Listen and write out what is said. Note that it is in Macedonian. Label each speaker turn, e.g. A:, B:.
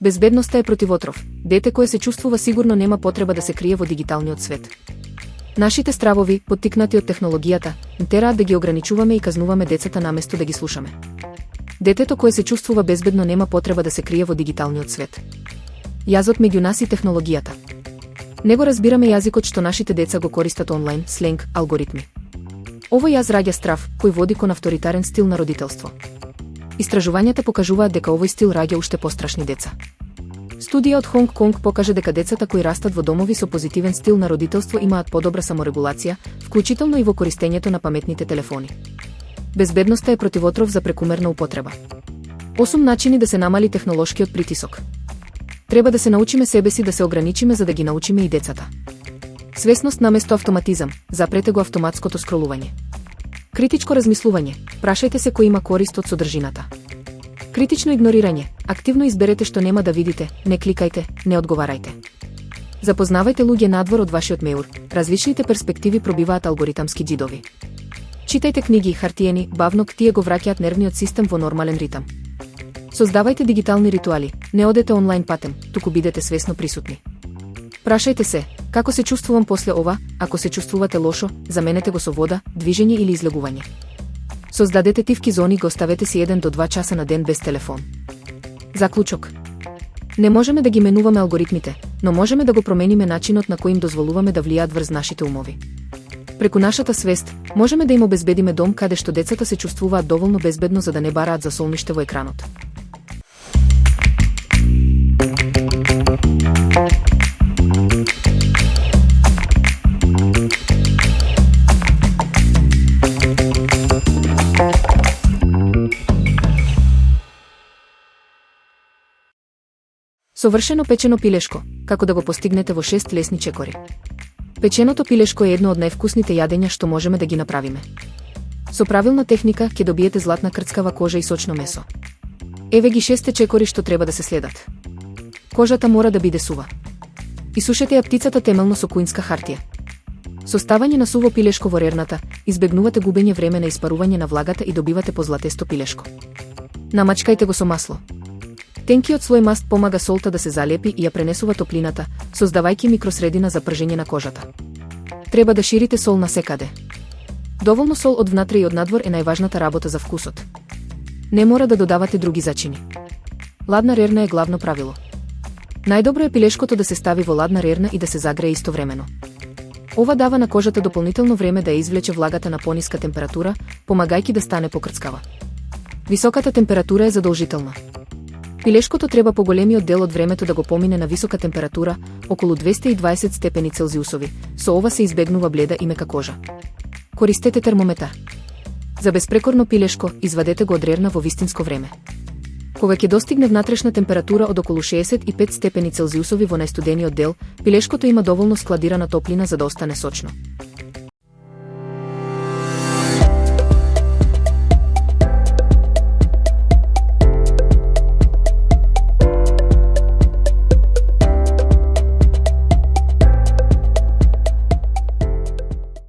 A: Безбедноста е противотров. Дете кое се чувствува сигурно нема потреба да се крие во дигиталниот свет. Нашите стравови, поттикнати од технологијата, тераат да ги ограничуваме и казнуваме децата наместо да ги слушаме. Детето кое се чувствува безбедно нема потреба да се крие во дигиталниот свет. Јазот меѓу нас и технологијата. Не го разбираме јазикот што нашите деца го користат онлайн, сленг, алгоритми. Овој јаз раѓа страв, кој води кон авторитарен стил на родителство. Истражувањата покажуваат дека овој стил раѓа уште пострашни деца. Студија од Хонг Конг покаже дека децата кои растат во домови со позитивен стил на родителство имаат подобра саморегулација, вклучително и во користењето на паметните телефони. Безбедноста е противотров за прекумерна употреба. 8 начини да се намали технолошкиот притисок. Треба да се научиме себеси да се ограничиме за да ги научиме и децата. Свесност наместо автоматизам, запрете го автоматското скролување. Критичко размислување, прашајте се кој има корист од содржината. Критично игнорирање, активно изберете што нема да видите, не кликајте, не одговарајте. Запознавајте луѓе надвор од вашиот меур, различните перспективи пробиваат алгоритамски џидови. Читајте книги, хартиени, бавно, тие го враќаат нервниот систем во нормален ритам. Создавајте дигитални ритуали, не одете онлайн патем, туку бидете свесно присутни. Прашајте се, како се чувствувам после ова, ако се чувствувате лошо, заменете го со вода, движење или излегување. Создадете тивки зони, го оставете си 1 до 2 часа на ден без телефон. Заклучок. Не можеме да ги менуваме алгоритмите, но можеме да го промениме начинот на кој им дозволуваме да влијаат врз нашите умови. Преку нашата свест, можеме да им обезбедиме дом каде што децата се чувствуваат доволно безбедно за да не бараат за солниште во екранот. Совршено печено пилешко, како да го постигнете во 6 лесни чекори. Печеното пилешко е едно од највкусните јадења што можеме да ги направиме. Со правилна техника ќе добиете златна крцкава кожа и сочно месо. Еве ги 6 чекори што треба да се следат. Кожата мора да биде сува. Исушете ја птицата темелно со куинска хартија. Со ставање на суво пилешко во рерната, избегнувате губење време на испарување на влагата и добивате позлатесто пилешко. Намачкајте го со масло. Тенкиот слој маст помага солта да се залепи и ја пренесува топлината, создавајќи микросредина за пржење на кожата. Треба да ширите сол насекаде. Доволно сол од внатре и од надвор е најважната работа за вкусот. Не мора да додавате други зачини. Ладна рерна е главно правило. Најдобро е пилешкото да се стави во ладна рерна и да се загрее истовремено. Ова дава на кожата дополнително време да ја извлече влагата на пониска температура, помагајќи да стане покрцкава. Високата температура е задолжителна. Пилешкото треба поголемиот дел од времето да го помине на висока температура, околу 220 степени Целзиусови, со ова се избегнува бледа и мека кожа. Користете термометар. За безпрекорно пилешко, извадете го од рерна во вистинско време. Кога ќе достигне внатрешна температура од околу 65 степени Целзиусови во најстудениот дел, пилешкото има доволно складирана топлина за да остане сочно.